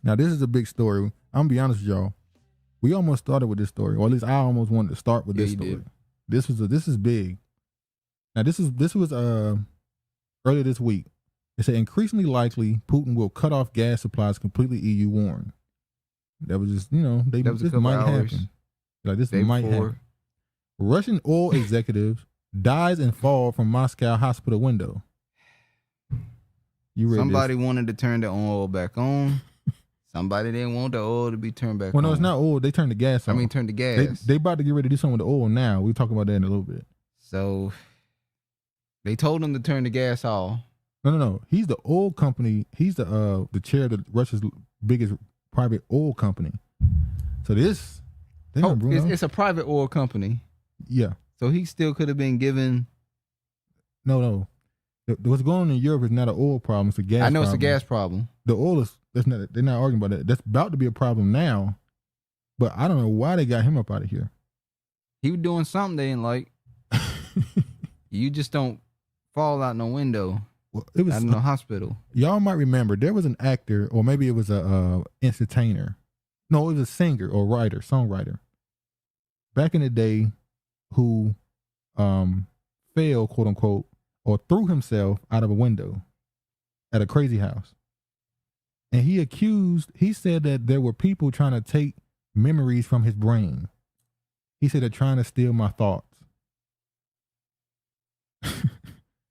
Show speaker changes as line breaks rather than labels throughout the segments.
Now, this is a big story. I'm gonna be honest with y'all. We almost started with this story, or at least I almost wanted to start with this story. Did. This is big. Now, this was earlier this week. It said increasingly likely Putin will cut off gas supplies completely. EU warned. That was just this might happen. Like this might happen. Russian oil executive dies and fall from Moscow hospital window.
Somebody wanted to turn the oil back on. Somebody didn't want the oil to be turned back on.
Well, no, it's not oil. They turned the gas on.
Turn the gas.
They about to get ready to do something with the oil now. We'll talk about that in a little bit.
So they told him to turn the gas off.
No. He's the oil company. He's the chair of Russia's biggest private oil company. So this...
it's a private oil company.
Yeah.
So he still could have been given...
No. What's going on in Europe is not an oil problem. It's a gas problem.
I know it's a gas problem.
The oil is... they're not arguing about that. That's about to be a problem now. But I don't know why they got him up out of here.
He was doing something they didn't like. You just don't fall out no window.
Well, it was out
in the hospital.
Y'all might remember there was an actor, or maybe it was a entertainer. No, it was a singer or writer, songwriter. Back in the day, who fell, quote unquote, or threw himself out of a window at a crazy house. And he said that there were people trying to take memories from his brain. He said they're trying to steal my thoughts.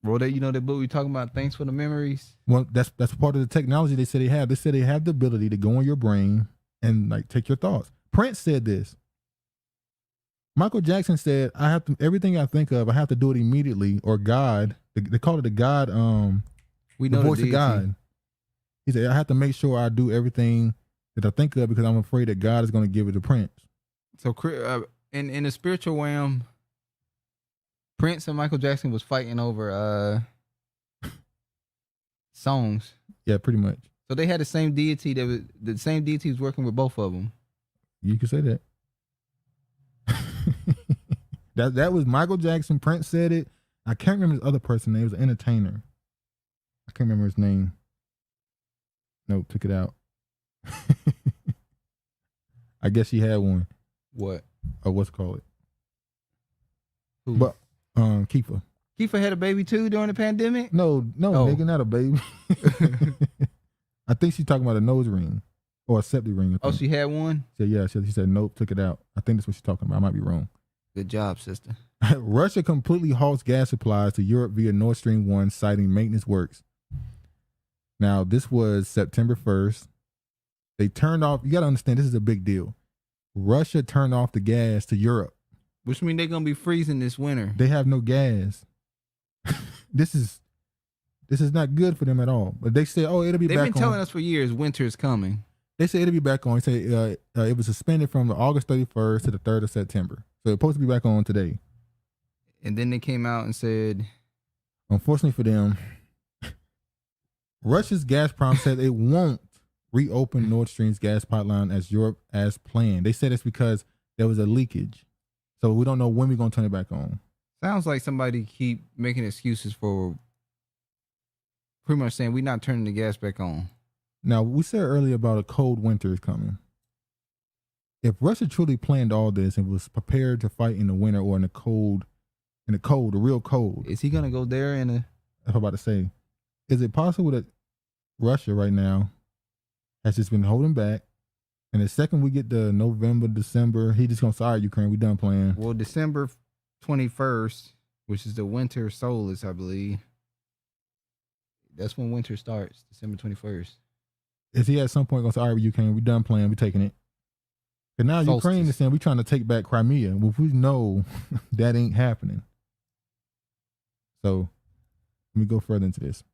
Bro, that book we talking about, Thanks for the Memories?
Well, that's part of the technology they said they have. They said they have the ability to go in your brain and like take your thoughts. Prince said this. Michael Jackson said, everything I think of, I have to do it immediately, or God, they call it the God,
we know
the voice of God. He said, I have to make sure I do everything that I think of because I'm afraid that God is going to give it to Prince.
So in the spiritual realm, Prince and Michael Jackson was fighting over songs.
Yeah, pretty much.
So they had the same deity was working with both of them.
You could say that. that was Michael Jackson. Prince said it. I can't remember his other person's name. It was an entertainer. I can't remember his name. Nope, took it out. I guess she had one.
What?
Or what's it called?
Who?
But Kiefer.
Kiefer had a baby too during the pandemic?
No, nigga, not a baby. I think she's talking about a nose ring or a septic ring.
Oh, she had one?
She said nope, took it out. I think that's what she's talking about. I might be wrong.
Good job, sister.
Russia completely halts gas supplies to Europe via Nord Stream 1, citing maintenance works. Now, this was September 1st. They turned off, you got to understand, this is a big deal. Russia turned off the gas to Europe.
Which means they're going to be freezing this winter.
They have no gas. This is not good for them at all. But they say, it'll be back on.
They've been telling us for years winter is coming.
They say it'll be back on. They say it was suspended from August 31st to the 3rd of September. So it's supposed to be back on today.
And then they came out and said,
unfortunately for them, Russia's Gazprom said it won't reopen Nord Stream's gas pipeline as Europe as planned. They said it's because there was a leakage. So we don't know when we're going to turn it back on.
Sounds like somebody keep making excuses for pretty much saying we're not turning the gas back on.
Now, we said earlier about a cold winter is coming. If Russia truly planned all this and was prepared to fight in the winter or in the cold, the real cold.
Is he going to go there in a...
That's what I'm about to say. Is it possible that Russia right now has just been holding back, and the second we get to November, December, he just going to say, all right, Ukraine, we done playing?
Well, December 21st, which is the winter solstice, I believe. That's when winter starts, December 21st.
Is he at some point going to say, all right, Ukraine, we done playing, we taking it? And now solstice. Ukraine is saying we trying to take back Crimea. Well, we know that ain't happening. So let me go further into this.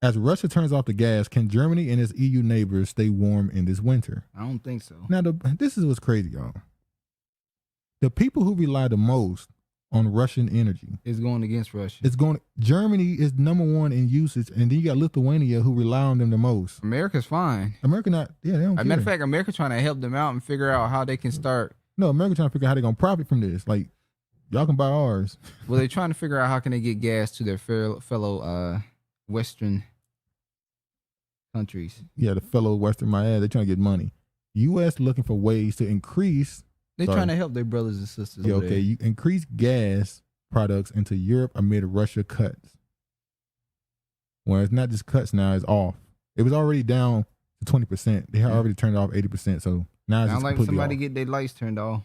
As Russia turns off the gas, can Germany and its EU neighbors stay warm in this winter?
I don't think so.
Now, this is what's crazy, y'all. The people who rely the most on Russian energy
is going against Russia.
Germany is number one in usage, and then you got Lithuania who rely on them the most.
America's fine.
America not, they don't care.
As a matter of fact, America trying to help them out and figure out how they can start.
No, America trying to figure out how they're going to profit from this. Like, y'all can buy ours.
Well, they're trying to figure out how can they get gas to their fellow Western countries.
Yeah, the fellow Western Maya, they're trying to get money. U.S. looking for ways to increase.
They're trying to help their brothers and sisters.
Yeah, okay. You increase gas products into Europe amid Russia cuts. Well, it's not just cuts now; it's off. It was already down to 20%. They had already turned it off 80%. So now it's just
like
completely
somebody
off.
get their lights turned off.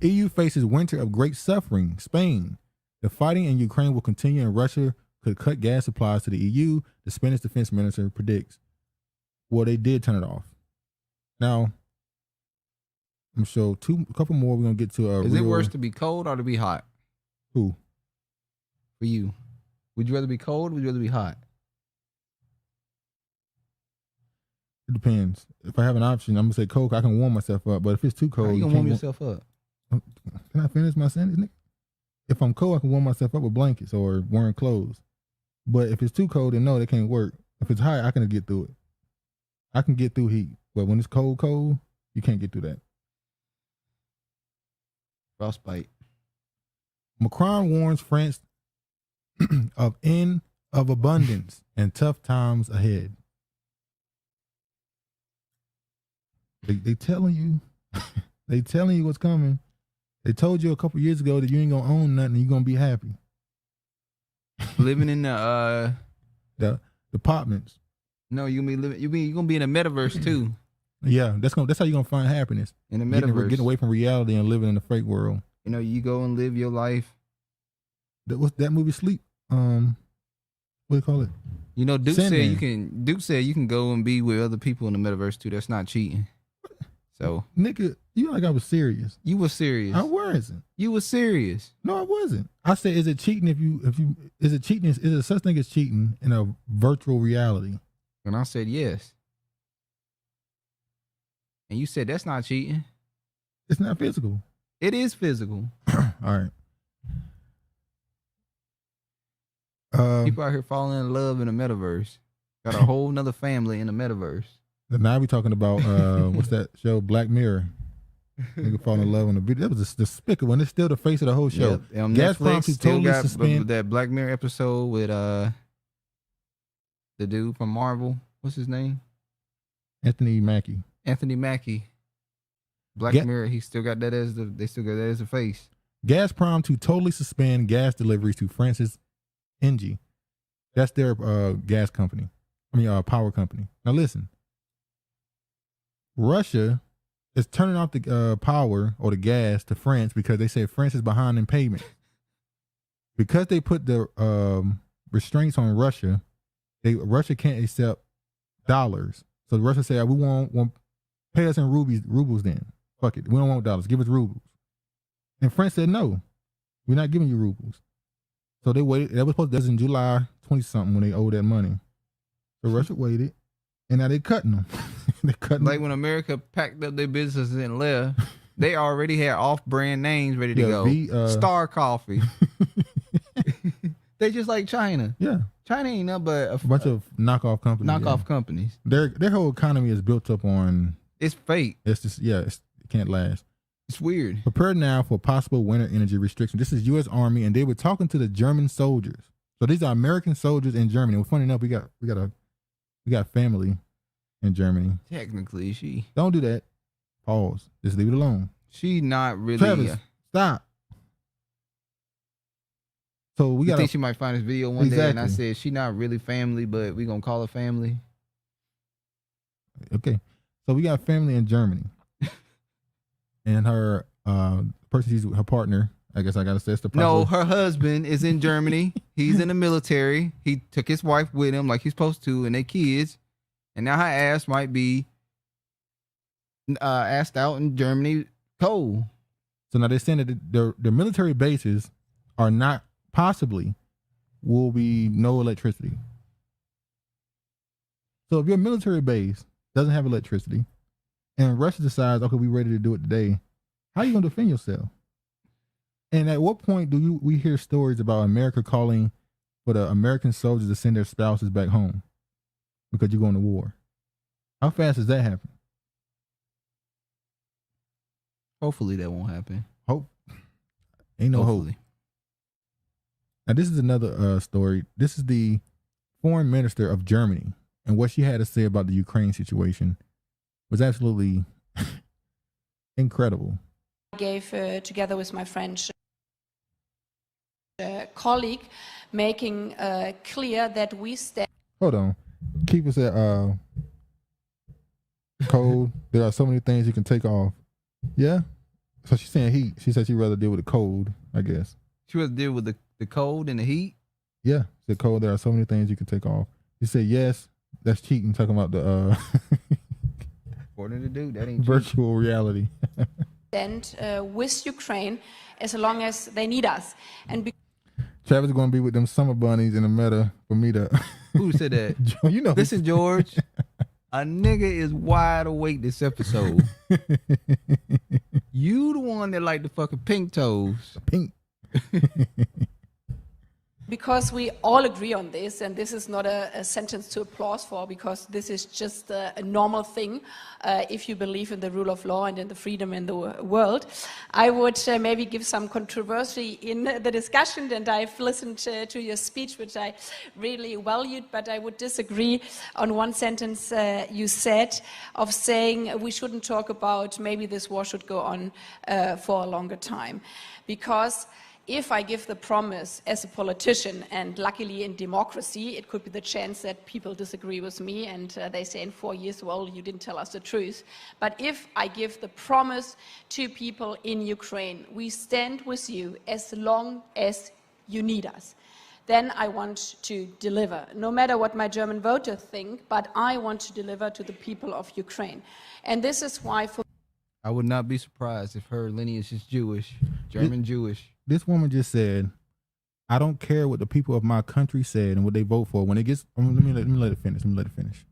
EU faces winter of great suffering. Spain. The fighting in Ukraine will continue, and Russia could cut gas supplies to the EU. The Spanish defense minister predicts. Well, they did turn it off. Now, I'm sure a couple more. We're gonna get to.
Is it worse to be cold or to be hot?
Who?
For you, would you rather be cold? Or would you rather be hot?
It depends. If I have an option, I'm gonna say cold. I can warm myself up. But if it's too cold,
how you gonna warm yourself up?
Can I finish my sentence, Nick? If I'm cold, I can warm myself up with blankets or wearing clothes. But if it's too cold, then no, that can't work. If it's hot, I can get through it. I can get through heat. But when it's cold, you can't get through that.
Frostbite.
Macron warns France of end of abundance and tough times ahead. They telling you, they telling you what's coming. They told you a couple years ago that you ain't gonna own nothing and you're gonna be happy.
Living in the
apartments.
No, you gonna be in a metaverse too.
Yeah, that's how you're gonna find happiness.
In the metaverse.
Getting away from reality and living in a fake world.
You know, you go and live your life.
What's that movie Sleep? What do you call it?
You know, Duke said you can go and be with other people in the metaverse too. That's not cheating. So,
nigga, you like I was serious.
You were serious.
I wasn't.
You were serious.
No, I wasn't. I said, is it cheating is it cheating? Is it such thing as cheating in a virtual reality?
And I said yes. And you said that's not cheating.
It's not physical.
It is physical.
All right.
People out here falling in love in the metaverse. Got a whole nother family in the metaverse.
Now we talking about what's that show? Black Mirror. Nigga fall in love on the video. That was despicable, and it's still the face of the whole show.
Yep.
Gazprom
still
totally
got
suspend
that Black Mirror episode with the dude from Marvel. What's his name?
Anthony Mackie.
Black Mirror. He still got that they still got that as a face.
Gazprom to totally suspend gas deliveries to France's Engie. That's their gas company. Power company. Now listen. Russia is turning off the power or the gas to France because they say France is behind in payment. Because they put the restraints on Russia, Russia can't accept dollars. So Russia say, we won't pay us in rubles then. Fuck it. We don't want dollars. Give us rubles. And France said, no, we're not giving you rubles. So they waited. That was in July 20-something when they owed that money. So Russia waited. And now they're cutting them.
Like when America packed up their businesses and left, they already had off-brand names ready to go. Star Coffee. They just like China.
Yeah.
China ain't nothing but
a bunch of knockoff companies. Their whole economy is built up on...
It's fake.
It's just, it can't last.
It's weird.
Prepare now for possible winter energy restriction. This is U.S. Army, and they were talking to the German soldiers. So these are American soldiers in Germany. Well, funny enough, we got family in Germany.
Technically, she...
Don't do that. Pause. Just leave it alone.
She not really...
Travis, stop. So we got...
I think she might find this video one day, and I said, she not really family, but we gonna call her family.
Okay. So we got family in Germany. And her person, she's her partner, I guess I gotta say it's the
No, her husband is in Germany. He's in the military. He took his wife with him like he's supposed to, and they kids. And now her ass might be asked out in Germany cold.
So now they're saying that the military bases are not will be no electricity. So if your military base doesn't have electricity and Russia decides, okay, we're ready to do it today, how are you going to defend yourself? And at what point we hear stories about America calling for the American soldiers to send their spouses back home because you're going to war? How fast does that happen?
Hopefully that won't happen.
Ain't no hope. Now this is another story. This is the foreign minister of Germany, and what she had to say about the Ukraine situation was absolutely incredible.
I gave together with my French colleague, making clear that we stand.
Hold on, keep us at cold. There are so many things you can take off. Yeah. So she's saying heat. She said she'd rather deal with the cold, I guess.
She rather deal with the cold and the heat?
Yeah. The cold, there are so many things you can take off. You said yes, that's cheating, talking about the
According to dude, that ain't
virtual reality.
Stand with Ukraine as long as they need us. And
Travis is going to be with them summer bunnies in the meta for me to.
Who said that?
You know.
Listen, George, a nigga is wide awake this episode. You the one that like the fucking pink toes.
Pink.
because we all agree on this, and this is not a sentence to applause for, because this is just a normal thing if you believe in the rule of law and in the freedom in the world. I would maybe give some controversy in the discussion, and I've listened to your speech, which I really valued, but I would disagree on one sentence you said of saying we shouldn't talk about maybe this war should go on for a longer time. Because if I give the promise as a politician, and luckily in democracy, it could be the chance that people disagree with me and they say in 4 years, well, you didn't tell us the truth. But if I give the promise to people in Ukraine, we stand with you as long as you need us, then I want to deliver. No matter what my German voters think, but I want to deliver to the people of Ukraine. And this is why for
I would not be surprised if her lineage is Jewish, German Jewish.
This woman just said, I don't care what the people of my country said and what they vote for. When it gets, let me let it finish.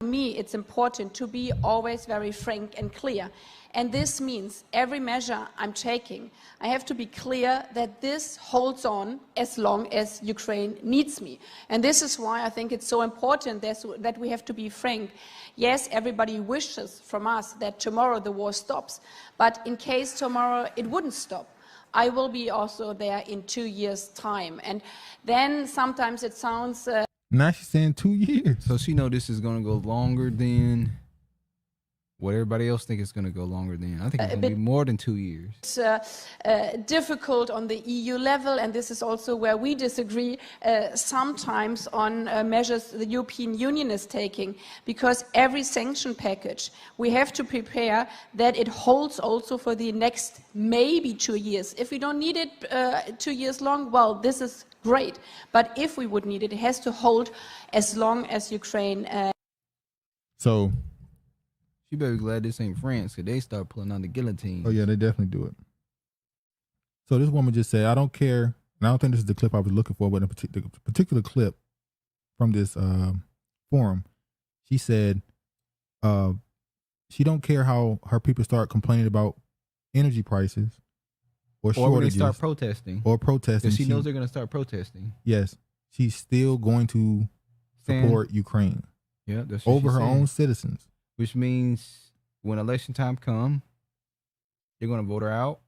For me, it's important to be always very frank and clear. And this means every measure I'm taking, I have to be clear that this holds on as long as Ukraine needs me. And this is why I think it's so important that we have to be frank. Yes, everybody wishes from us that tomorrow the war stops. But in case tomorrow it wouldn't stop, I will be also there in 2 years' time. And then sometimes it sounds...
Now she's saying 2 years.
So she know this is going to go longer than what everybody else think it's going to go longer than. I think it's going to be more than 2 years.
It's difficult on the EU level, and this is also where we disagree sometimes on measures the European Union is taking, because every sanction package, we have to prepare that it holds also for the next maybe 2 years. If we don't need it 2 years long, well, this is great. But if we would need it, it has to hold as long as Ukraine...
So...
You better be glad this ain't France, because they start pulling on the guillotine.
Oh, yeah, they definitely do it. So this woman just said, I don't care, and I don't think this is the clip I was looking for, but a particular clip from this forum, she said she don't care how her people start complaining about energy prices or shortages.
Or when they start protesting.
Or protesting.
She knows they're going to start protesting.
Yes. She's still going to support Ukraine.
Yeah, that's what
over her own citizens.
Which means when election time come, they're going to vote her out.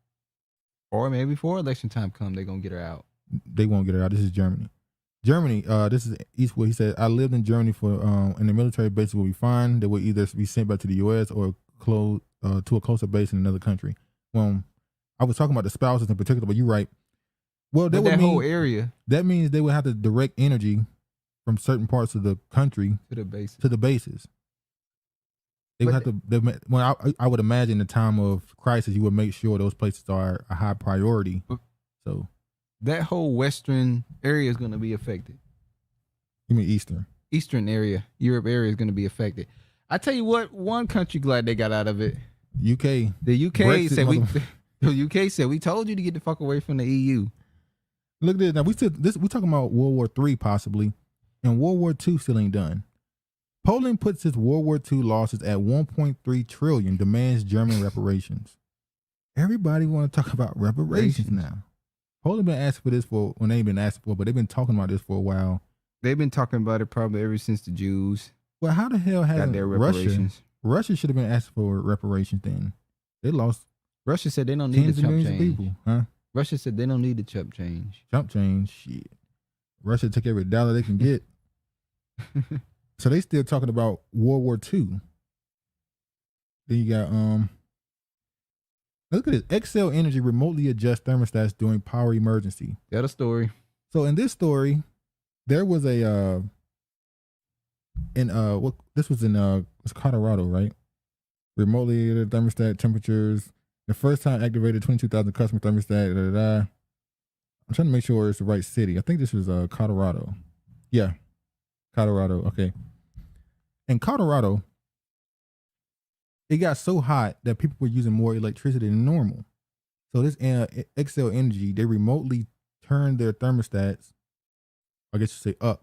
Or maybe before election time come, they're going to get her out.
They won't get her out. This is Germany. Germany, this is Eastwood. He said, I lived in Germany for, and the military bases will be fine. They will either be sent back to the U.S. or to a closer base in another country. Well, I was talking about the spouses in particular, but you're right. Well, that
whole area.
That means they would have to direct energy from certain parts of the country
to the bases.
They would have to. Well, I would imagine in the time of crisis, you would make sure those places are a high priority. So
that whole western area is going to be affected.
You mean eastern?
Eastern area, Europe area is going to be affected. I tell you what, one country glad they got out of it.
UK.
The UK Brexit said The UK said we told you to get the fuck away from the EU.
Look at this. Now we talking about World War III possibly, and World War II still ain't done. Poland puts its World War II losses at 1.3 trillion, demands German reparations. Everybody want to talk about reparations now. Poland been asking for this they ain't been asking for, but they've been talking about this for a while.
They've been talking about it probably ever since the Jews.
Well, how the hell has
their reparations?
Russia should have been asking for reparations then. They lost.
Russia said they don't need the chump change.
People, huh?
Russia said they don't need the chump change.
Chump change, shit. Russia took every dollar they can get. So they still talking about World War II. Then you got look at this. Excel Energy remotely adjusts thermostats during power emergency.
Got a story.
So in this story, there was a this was in it's Colorado, right? Remotely thermostat temperatures. The first time activated 22,000 customer thermostat. I'm trying to make sure it's the right city. I think this was Colorado. Yeah, Colorado. Okay. In Colorado, it got so hot that people were using more electricity than normal. So this Excel Energy, they remotely turned their thermostats, I guess you say up,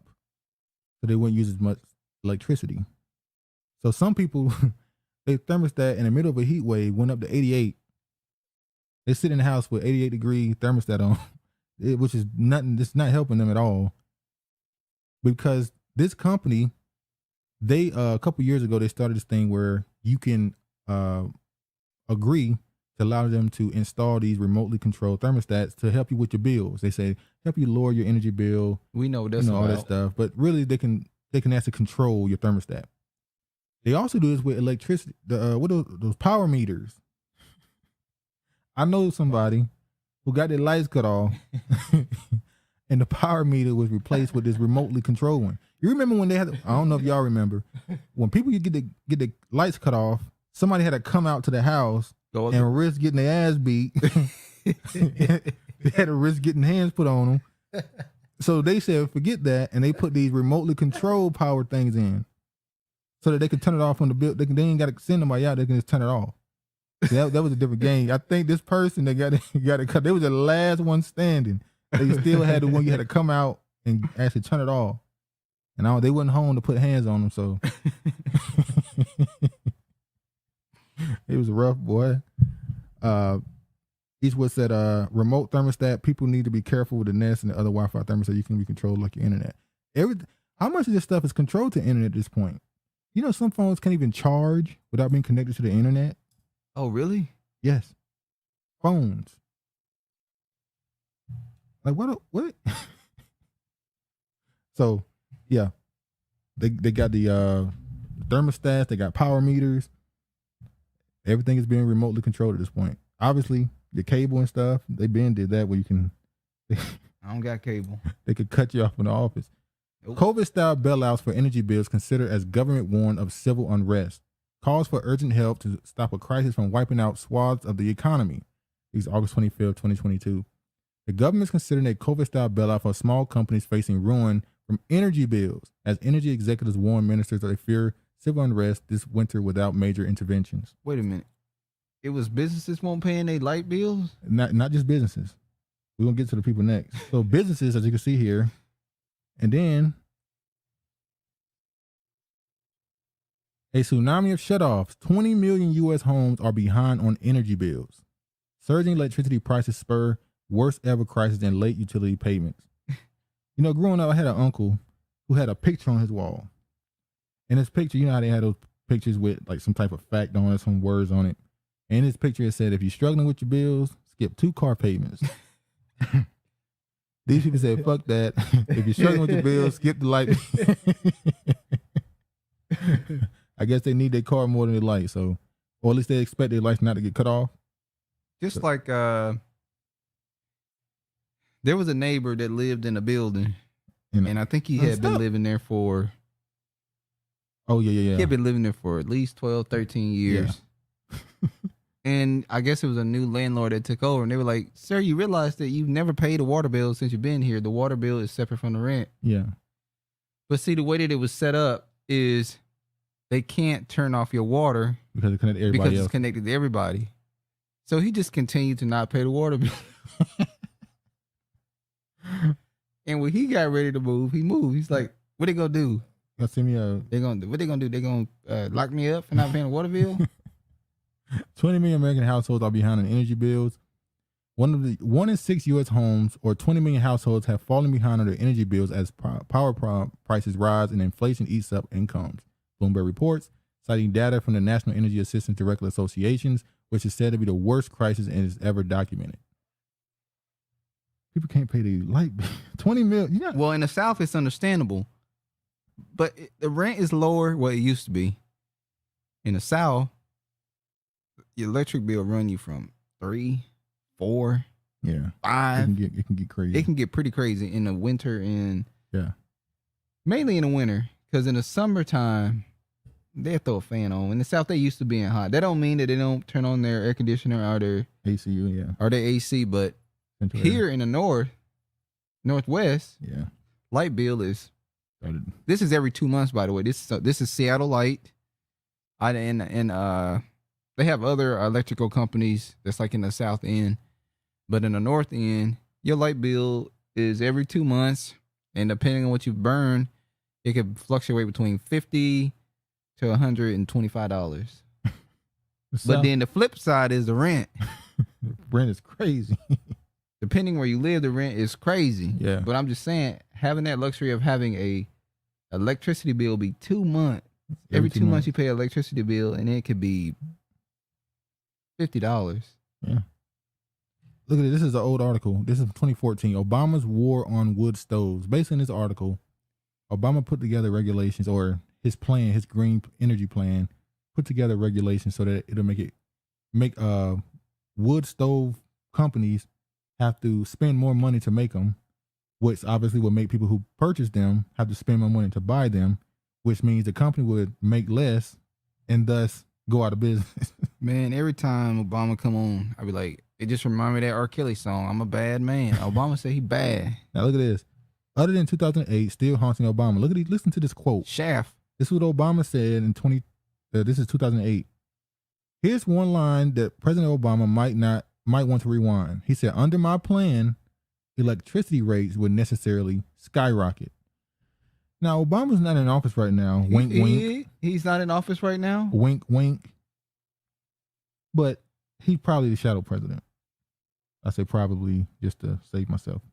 so they wouldn't use as much electricity. So some people, their thermostat in the middle of a heat wave went up to 88. They sit in the house with 88-degree thermostat on, which is nothing. It's not helping them at all. Because this company, they a couple years ago, they started this thing where you can agree to allow them to install these remotely controlled thermostats to help you with your bills. They say help you lower your energy bill.
We know that's
all that stuff, but really they can actually control your thermostat. They also do this with electricity. What are those power meters? I know somebody who got their lights cut off, and the power meter was replaced with this remotely controlled one. You remember when they had? I don't know if y'all remember when people get the lights cut off. Somebody had to come out to the house and risk getting their ass beat. They had to risk getting hands put on them. So they said, forget that, and they put these remotely controlled power things in, so that they could turn it off on the bill. They ain't got to send nobody out. They can just turn it off. That was a different game. I think this person that got it cut, they was the last one standing. They still had the one you had to come out and actually turn it off. And they wasn't home to put hands on them, so it was rough, boy. Eastwood said, remote thermostat, people need to be careful with the Nest and the other Wi-Fi thermostat. You can be controlled like your internet. How much of this stuff is controlled to internet at this point? You know, some phones can't even charge without being connected to the internet.
Oh, really?
Yes. Phones. Like what? So, yeah. They got the thermostats, they got power meters. Everything is being remotely controlled at this point. Obviously, the cable and stuff, they been did that where you can
I don't got cable.
They could cut you off in the office. Nope. COVID-style bailouts for energy bills considered as government warned of civil unrest. Calls for urgent help to stop a crisis from wiping out swaths of the economy. It's August 25th, 2022. The government is considering a COVID-style bailout for small companies facing ruin from energy bills, as energy executives warn ministers that they fear civil unrest this winter without major interventions.
Wait a minute. It was businesses won't paying their light bills?
Not just businesses. We're going to get to the people next. So businesses, as you can see here, and then a tsunami of shutoffs. 20 million U.S. homes are behind on energy bills. Surging electricity prices spur worst ever crisis in late utility payments. You know, growing up, I had an uncle who had a picture on his wall. And his picture, you know how they had those pictures with like some type of fact on it, some words on it. And his picture, it said, if you're struggling with your bills, skip 2 car payments. These people said, fuck that. If you're struggling with your bills, skip the light. I guess they need their car more than their light, so, or at least they expect their lights not to get cut off.
Just like there was a neighbor that lived in a building, and I think he had been living there for.
Oh yeah.
He had been living there for at least 12, 13 years. Yeah. And I guess it was a new landlord that took over, and they were like, "Sir, you realize that you've never paid a water bill since you've been here. The water bill is separate from the rent."
Yeah.
But see, the way that it was set up is they can't turn off your water
because it's connected to everybody else.
It's connected to everybody. So he just continued to not pay the water bill. And when he got ready to move, he moved. He's like, "What they gonna do?
What they
gonna do? They gonna lock me up for not paying a water bill?"
20 million American households are behind on energy bills. 1 in 6 U.S. homes, or 20 million households, have fallen behind on their energy bills as power prices rise and inflation eats up incomes. Bloomberg reports, citing data from the National Energy Assistance Director Associations, which is said to be the worst crisis it is ever documented. People can't pay their light bill. 20 million. Yeah.
Well, in the South, it's understandable. But the rent is lower what it used to be. In the South, your electric bill run you from 3, 4,
Yeah.
5.
It can get crazy.
It can get pretty crazy in the winter and
yeah.
mainly in the winter. Because in the summertime, they'll throw a fan on. In the South, they used to being hot. That don't mean that they don't turn on their air conditioner or their
ACU, yeah.
Or their AC, but
Central
here
area.
in the Northwest,
Yeah.
light bill is. This is every 2 months, by the way. This is Seattle Light. They have other electrical companies that's like in the South End, but in the North End, your light bill is every 2 months, and depending on what you burn, it could fluctuate between $50 to $125. But then the flip side is the rent.
Rent is crazy.
Depending where you live, the rent is crazy.
Yeah.
But I'm just saying, having that luxury of having a electricity bill be 2 months. Every 2 months you pay an electricity bill, and it could be $50.
Yeah. Look at it. This is an old article. This is 2014. Obama's war on wood stoves. Based on this article, Obama put together regulations, or his plan, his green energy plan, put together regulations so that it'll make wood stove companies have to spend more money to make them, which obviously will make people who purchase them have to spend more money to buy them, which means the company would make less and thus go out of business.
Man, every time Obama come on, I be like, it just remind me of that R. Kelly song, I'm a bad man. Obama said he bad.
Now look at this. Other than 2008, still haunting Obama. Listen to this quote.
Shaft.
This is what Obama said in this is 2008. Here's one line that President Obama might want to rewind. He said, "Under my plan, electricity rates would necessarily skyrocket." Now, Obama's not in office right now. Wink, wink.
He's not in office right now?
Wink, wink. But he's probably the shadow president. I say probably just to save myself.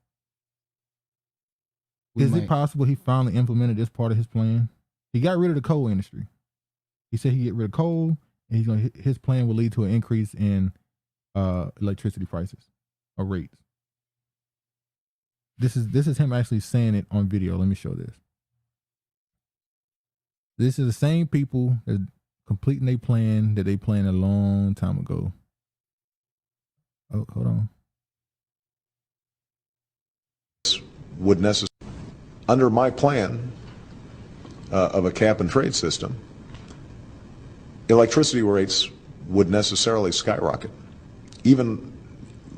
Is it possible he finally implemented this part of his plan? He got rid of the coal industry. He said he'd get rid of coal, and his plan will lead to an increase in electricity prices or rates. This is him actually saying it on video. Let me show this. This is the same people that completing their plan that they planned a long time ago. Oh, hold on.
Would necessarily, under my plan of a cap and trade system, electricity rates would necessarily skyrocket. Even,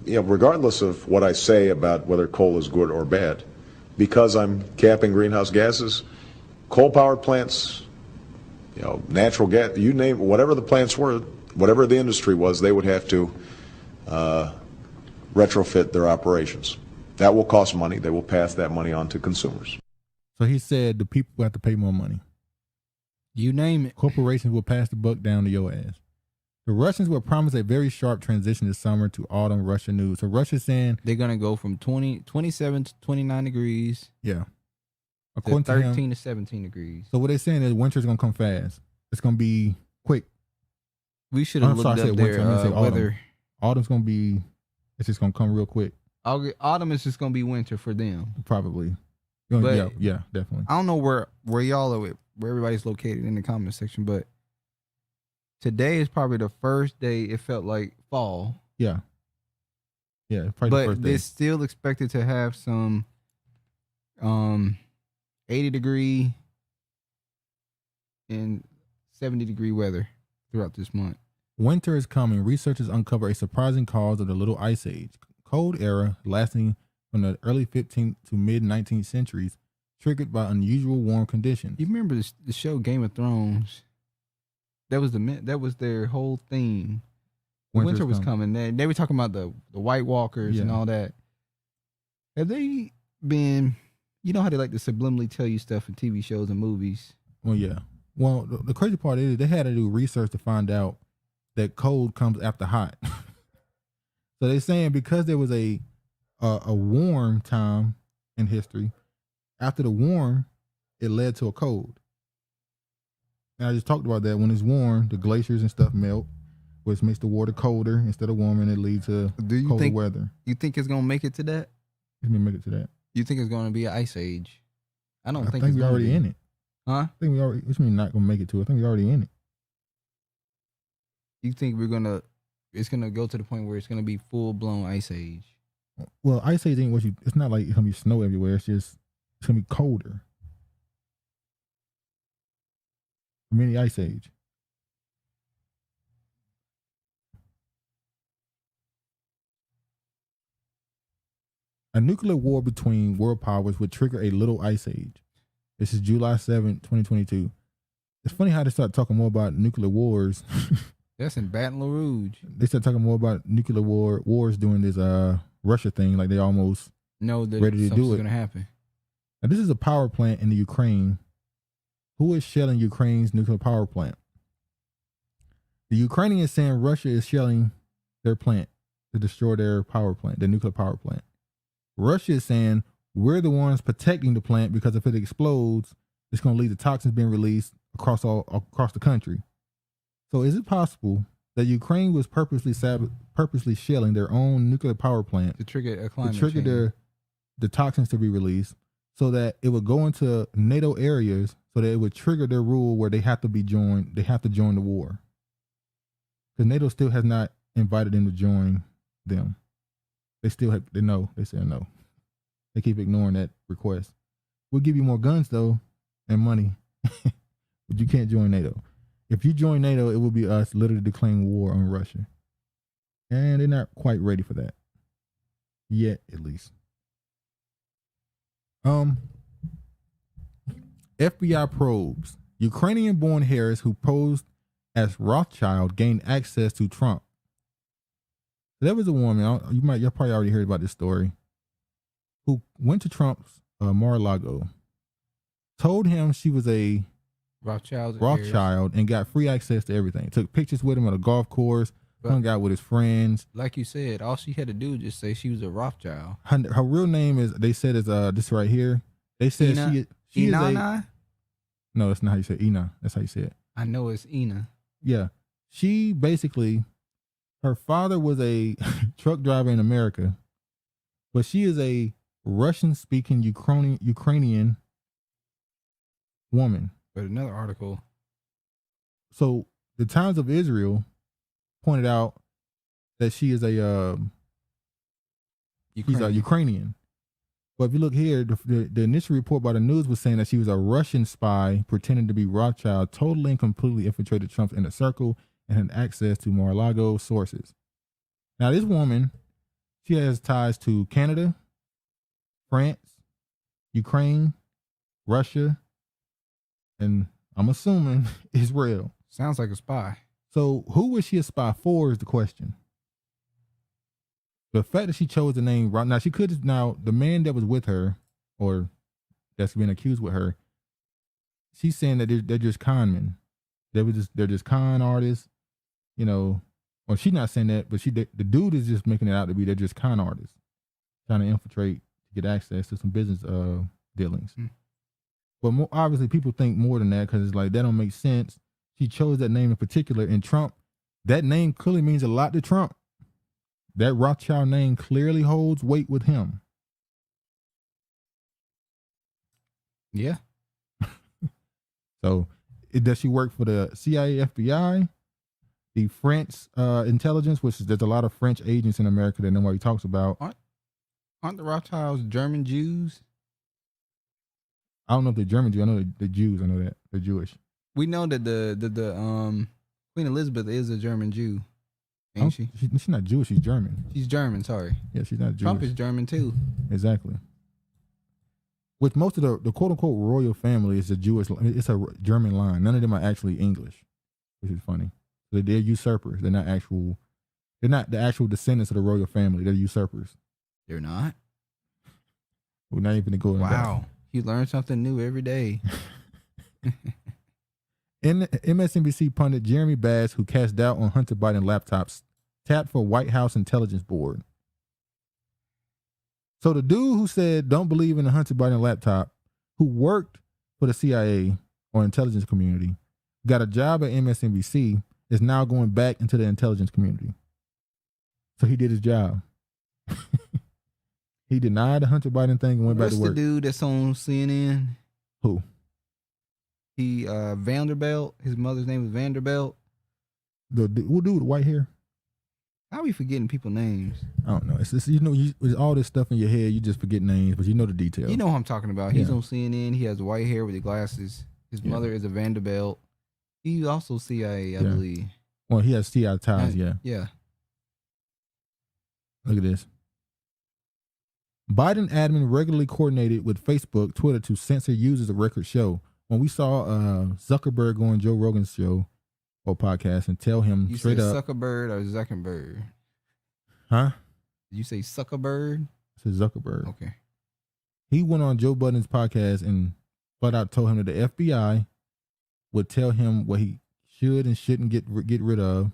regardless of what I say about whether coal is good or bad, because I'm capping greenhouse gases, coal-powered plants, natural gas, you name whatever the plants were, whatever the industry was, they would have to retrofit their operations. That will cost money. They will pass that money on to consumers.
So he said the people have to pay more money.
You name it.
Corporations will pass the buck down to your ass. The Russians will promise a very sharp transition this summer to autumn Russian news. So Russia's saying
they're going to go from 27 to 29 degrees.
Yeah.
According to 13 to 17 degrees.
So what they're saying is winter's going to come fast. It's going to be quick.
We should have looked up their weather.
Autumn's going to be, it's just going to come real quick.
Autumn is just going to be winter for them.
Probably.
But
yeah, definitely.
I don't know where y'all are, where everybody's located in the comment section, but today is probably the first day it felt like fall.
Yeah. Yeah, probably the first day.
But it's still expected to have some 80 degree and 70 degree weather throughout this month.
Winter is coming. Researchers uncover a surprising cause of the Little Ice Age. Cold era lasting from the early 15th to mid 19th centuries, triggered by unusual warm conditions.
You remember the show Game of Thrones? That was their whole theme. Winter was coming. They were talking about the White Walkers and all that. Have they been? You know how they like to subliminally tell you stuff in TV shows and movies.
Well, yeah. Well, the crazy part is they had to do research to find out that cold comes after hot. So they're saying because there was a warm time in history, after the warm, it led to a cold. And I just talked about that. When it's warm, the glaciers and stuff melt, which makes the water colder instead of warmer, and it leads to colder weather.
You think it's gonna make it to that?
It's gonna make it to that.
You think it's gonna be an ice age? I think
we're already in it.
Huh?
I think we already. Which means not gonna make it to. I think we're already in it.
You think it's gonna go to the point where it's gonna be full blown ice age?
Well, ice age ain't what you. It's not like it's gonna be snow everywhere. It's gonna be colder. Mini ice age. A nuclear war between world powers would trigger a little ice age. This is July 7th, 2022. It's funny how they start talking more about nuclear wars.
That's in Baton Rouge.
They start talking more about nuclear wars during this Russia thing, like they almost
know that
ready to do it.
Going to happen.
Now, this is a power plant in the Ukraine. Who is shelling Ukraine's nuclear power plant? The Ukrainians saying Russia is shelling their plant to destroy their power plant, their nuclear power plant. Russia is saying we're the ones protecting the plant because if it explodes, it's going to lead to toxins being released across the country. So is it possible that Ukraine was purposely shelling their own nuclear power plant
to trigger a climate change,
the toxins to be released, so that it would go into NATO areas, so that it would trigger their rule where they have to join the war? Because NATO still has not invited them to join them. They still have, they said no. They keep ignoring that request. We'll give you more guns though and money, but you can't join NATO. If you join NATO, it will be us literally declaring war on Russia. And they're not quite ready for that. Yet, at least. FBI probes. Ukrainian-born Harris who posed as Rothschild gained access to Trump. There was a woman, you probably already heard about this story, who went to Trump's Mar-A-Lago, told him she was a Rothschild and got free access to everything. Took pictures with him at a golf course, hung out with his friends.
Like you said, all she had to do was just say she was a Rothschild.
Her real name is, they said, is this right here. They said she is a... No, that's not how you say it. Ina. That's how you say it.
I know it's Ina.
Yeah. She basically... Her father was a truck driver in America, but she is a Russian-speaking Ukrainian woman.
But another article.
So the Times of Israel pointed out that she is she's a Ukrainian. But if you look here, the initial report by the news was saying that she was a Russian spy pretending to be Rothschild, totally and completely infiltrated Trump's inner circle and had access to Mar-a-Lago sources. Now, this woman, she has ties to Canada, France, Ukraine, Russia, and I'm assuming Israel.
Sounds like a spy.
So who was she a spy for is the question. The fact that she chose the name, now she could, the man that was with her, or that's been accused with her, she's saying that they're just con men. They're just con artists. You know, well, she's not saying that, but the dude is just making it out to be they're just con artists trying to infiltrate to get access to some business dealings. But obviously, people think more than that because it's like that don't make sense. She chose that name in particular, and Trump, that name clearly means a lot to Trump. That Rothschild name clearly holds weight with him.
Yeah.
So, does she work for the CIA, FBI? The French intelligence, there's a lot of French agents in America that nobody talks about.
Aren't the Rothschilds German Jews?
I don't know if they're German Jews. I know the Jews. I know that they're Jewish.
We know that the Queen Elizabeth is a German Jew, ain't she?
She's not Jewish. She's German.
She's German. Sorry.
Yeah, she's not Jewish.
Trump is German too.
Exactly. With most of the quote unquote royal family is a Jewish. It's a German line. None of them are actually English, which is funny. They're usurpers. They're not the actual descendants of the royal family. They're usurpers.
They're not?
We're not even going.
Wow. You learn something new every day.
MSNBC pundit Jeremy Bass, who cast doubt on Hunter Biden laptops, tapped for White House Intelligence Board. So the dude who said don't believe in the Hunter Biden laptop, who worked for the CIA or intelligence community, got a job at MSNBC, is now going back into the intelligence community. So he did his job. He denied the Hunter Biden thing and went back to work.
What's the dude that's on CNN?
Who?
He Vanderbilt. His mother's name was Vanderbilt.
We'll do with the white hair.
How are we forgetting people's names?
I don't know. It's just, it's all this stuff in your head. You just forget names, but you know the details.
You know who I'm talking about. He's on CNN. He has white hair with the glasses. His mother is a Vanderbilt. He's also CIA, I believe.
Well, he has CIA ties.
Yeah.
Look at this. Biden admin regularly coordinated with Facebook, Twitter to censor users of record show. When we saw Zuckerberg go on Joe Rogan's show or podcast and tell him
you
straight
said
up.
Zuckerberg or Zuckerberg?
Huh?
Did you say Zuckerberg?
I said Zuckerberg.
Okay.
He went on Joe Budden's podcast and flat out told him that the FBI would tell him what he should and shouldn't get rid of,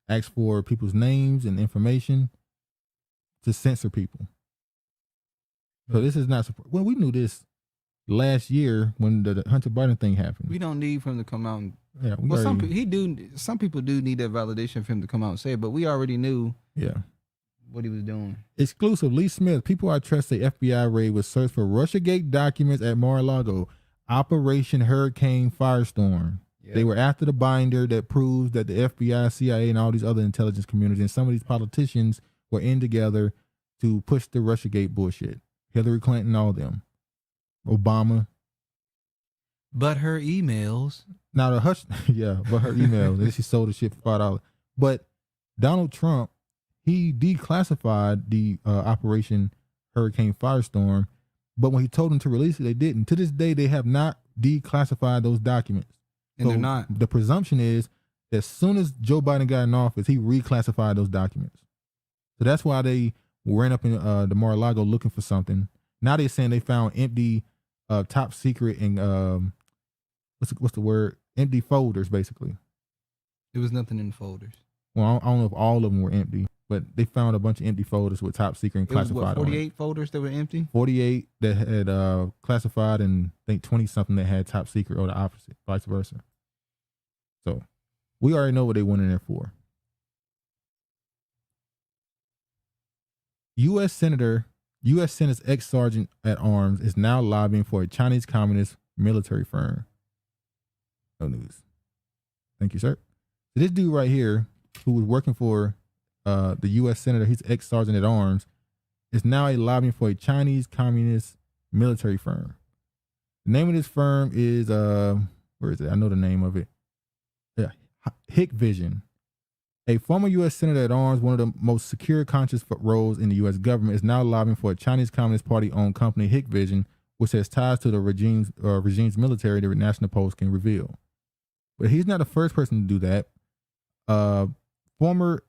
ask for people's names and information to censor people. So this is not, well, we knew this last year when the Hunter Biden thing happened.
We don't need for him to come out and,
well,
some people do need that validation for him to come out and say it, but we already knew what he was doing.
Exclusive, Lee Smith, people I trust say FBI raid was searched for Russiagate documents at Mar-a-Lago, Operation Hurricane Firestorm. They were after the binder that proves that the FBI, CIA, and all these other intelligence communities and some of these politicians were in together to push the Russiagate bullshit. Hillary Clinton, all of them. Obama.
But her emails.
Now the hush, but her emails. Then she sold the shit for $5. But Donald Trump, he declassified the Operation Hurricane Firestorm. But when he told them to release it, they didn't. To this day, they have not declassified those documents.
And they're not.
The presumption is that as soon as Joe Biden got in office, he reclassified those documents. So that's why they ran up in the Mar-a-Lago looking for something. Now they're saying they found empty, top secret and what's the word? Empty folders, basically.
There was nothing in the folders.
Well, I don't know if all of them were empty, but they found a bunch of empty folders with top secret and classified.
48 folders that were empty.
48 that had classified, and I think 20 something that had top secret, or the opposite, vice versa. So we already know what they went in there for. U.S. Senate's ex-sergeant at arms is now lobbying for a Chinese communist military firm. No news. Thank you, sir. So this dude right here, who was working for the U.S. Senator, he's ex-sergeant at arms, is now lobbying for a Chinese communist military firm. The name of this firm is, where is it? I know the name of it. Yeah, Hikvision. A former U.S. Senator at arms, one of the most secure conscious roles in the U.S. government, is now lobbying for a Chinese Communist Party-owned company, Hikvision, which has ties to the regime's military, the National Post can reveal. But he's not the first person to do that. Former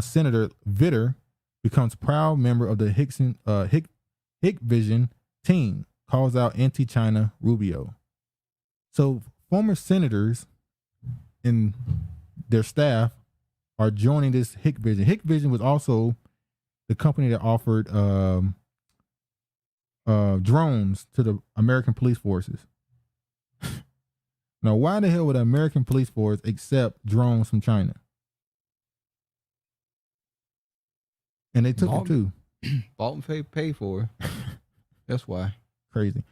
Senator Vitter becomes proud member of the Hikvision team, calls out anti-China Rubio. So former senators and their staff are joining this Hikvision. Hikvision was also the company that offered drones to the American police forces. Now, why the hell would the American police force accept drones from China? And they took it too.
Bought and paid for. That's why.
Crazy.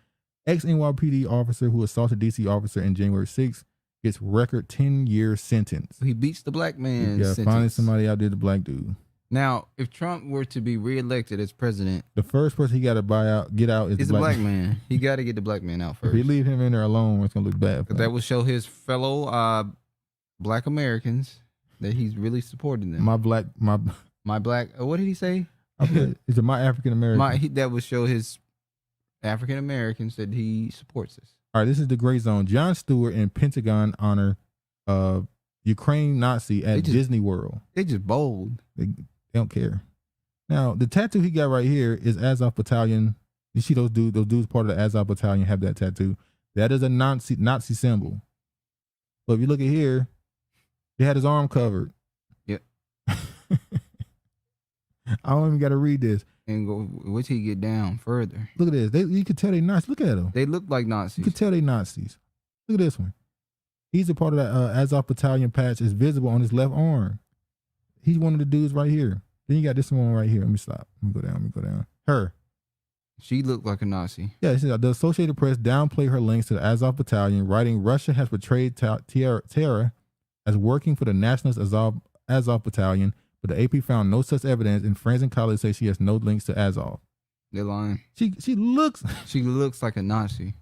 Ex-NYPD officer who assaulted DC officer in January 6th gets record 10-year sentence.
He beats the black man.
Yeah, finding somebody out there, the black dude.
Now, if Trump were to be reelected as president,
the first person he got to get out is the black
man. He got to get the black man out first.
If he leave him in there alone, it's gonna look bad.
That will show his fellow black Americans that he's really supporting them.
My black.
What did he say?
Is it my African American?
That would show his African Americans that he supports us.
All right, this is the gray zone. Jon Stewart and Pentagon honor Ukraine Nazi at Disney World.
They just bold.
They don't care. Now, the tattoo he got right here is Azov Battalion. You see those dudes? Those dudes part of the Azov Battalion have that tattoo. That is a Nazi symbol. But if you look at here, he had his arm covered.
Yep.
I don't even got to read this.
And go, wait till you get down further.
Look at this. You can tell they Nazis. Look at them.
They look like Nazis.
You can tell they Nazis. Look at this one. He's a part of that Azov Battalion patch. Is visible on his left arm. He's one of the dudes right here. Then you got this one right here. Let me stop. Let me go down. Her.
She looked like a Nazi.
Yeah, she said, the Associated Press downplayed her links to the Azov Battalion, writing Russia has portrayed terror as working for the Nationalist Azov Battalion, but the AP found no such evidence, and friends and colleagues say she has no links to Azov.
They're lying.
She looks...
She looks like a Nazi.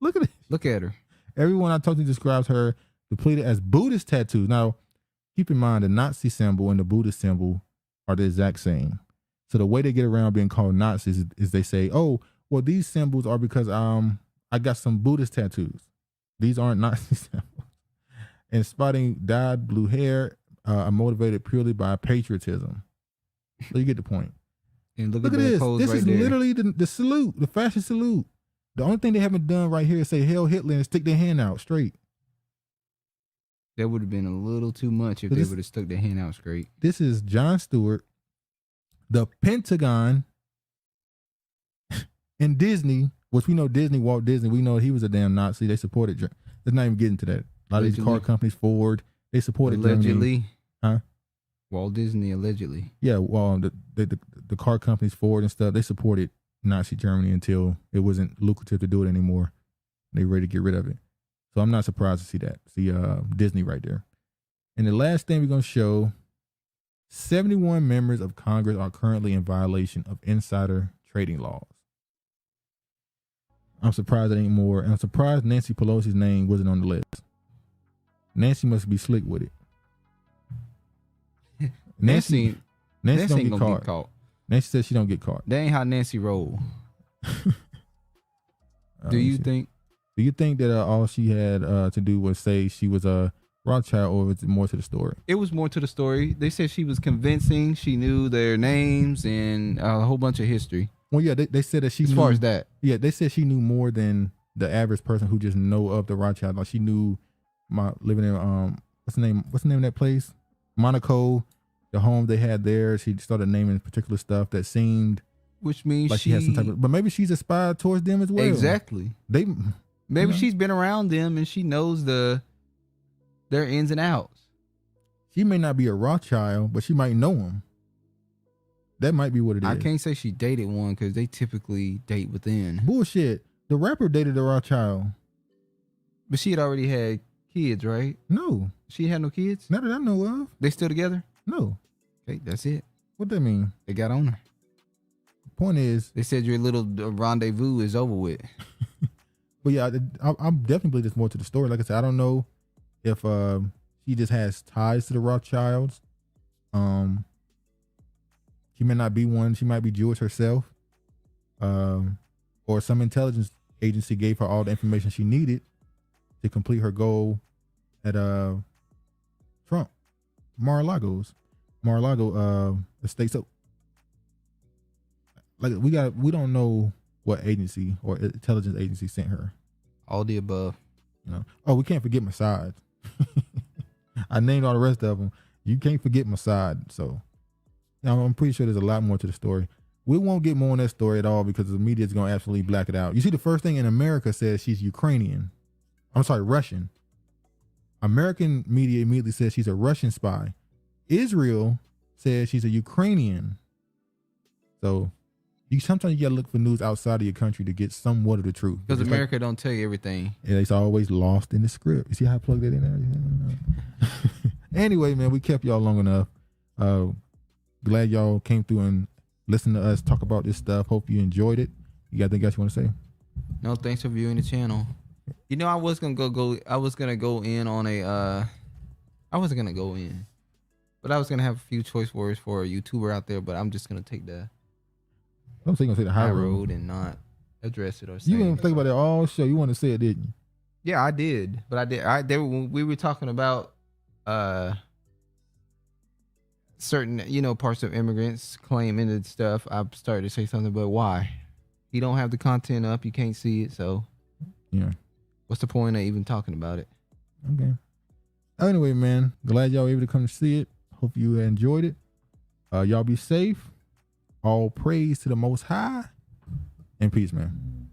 Look at it.
Look at her.
Everyone I talked to describes her depleted as Buddhist tattoos. Now, keep in mind, the Nazi symbol and the Buddhist symbol are the exact same. So the way they get around being called Nazis is they say, oh, well, these symbols are because I got some Buddhist tattoos. These aren't Nazi symbols. And spotting dyed blue hair are motivated purely by patriotism. So you get the point.
And look
at
at
this.
pose
This
right
is
there.
literally the salute, the fashion salute. The only thing they haven't done right here is say Hail Hitler and stick their hand out straight.
That would have been a little too much if
So
they would have stuck their hand out straight.
This is Jon Stewart, the Pentagon, and Disney, which we know Disney, Walt Disney, we know he was a damn Nazi. They supported Germany. Let's not even get into that. A lot of these car companies, Ford, they supported
allegedly.
Germany. Huh?
Walt Disney allegedly.
Yeah, well, the car companies, Ford and stuff, they supported Nazi Germany until it wasn't lucrative to do it anymore. They were ready to get rid of it. So I'm not surprised to see that. See Disney right there. And the last thing we're going to show, 71 members of Congress are currently in violation of insider trading laws. I'm surprised it ain't more. And I'm surprised Nancy Pelosi's name wasn't on the list. Nancy must be slick with it. Nancy don't
ain't
get
gonna
caught. Nancy says she don't get caught.
That ain't how Nancy roll. Do you think?
Do you think that all she had to do was say she was a Rothschild, or was it more to the story?
It was more to the story. They said she was convincing. She knew their names and a whole bunch of history.
Well, yeah, they said that she
as
knew,
far as that.
Yeah, they said she knew more than the average person who just know of the Rothschild. Like she knew living in what's the name of that place? Monaco, the home they had there. She started naming particular stuff that seemed,
which means
like she had some type of, but maybe she's a spy towards them as well.
Exactly. Maybe she's been around them and she knows their ins and outs.
She may not be a Rothschild, but she might know them. That might be what it is.
I can't say she dated one because they typically date within.
Bullshit. The rapper dated a Rothschild.
But she had already had kids, right?
No.
She had no kids?
Not that I know of.
They still together?
No.
Okay, that's it.
What that mean?
They got on her.
Point is,
they said your little rendezvous is over with.
But yeah, I'm definitely just more to the story. Like I said, I don't know if she just has ties to the Rothschilds. She may not be one. She might be Jewish herself. Or some intelligence agency gave her all the information she needed to complete her goal at Trump. Mar-a-Lago estate. So like we don't know what agency or intelligence agency sent her.
All the above.
You know. Oh, we can't forget Mossad. I named all the rest of them. You can't forget Mossad. So I'm pretty sure there's a lot more to the story. We won't get more on that story at all because the media is going to absolutely black it out. You see, the first thing in America says she's Ukrainian. I'm sorry, Russian. American media immediately says she's a Russian spy. Israel says she's a Ukrainian. So sometimes you got to look for news outside of your country to get somewhat of the truth.
Because America don't tell you everything.
Yeah, it's always lost in the script. You see how I plugged that in there? Anyway, man, we kept y'all long enough. Glad y'all came through and listened to us talk about this stuff. Hope you enjoyed it. You got anything else you want to say?
No, thanks for viewing the channel. You know, I was gonna go in on a I wasn't gonna go in. But I was gonna have a few choice words for a YouTuber out there, but I'm just gonna take the
I'm thinking say the high road
and not address it or say
you didn't think about it all show. You want to say it, didn't you?
Yeah, I did. But I did. When we were talking about certain, parts of immigrants claiming and stuff, I started to say something about why. You don't have the content up, you can't see it, so
yeah.
What's the point of even talking about it?
Okay. Anyway, man, glad y'all were able to come to see it. Hope you enjoyed it. Y'all be safe. All praise to the Most High. And peace, man.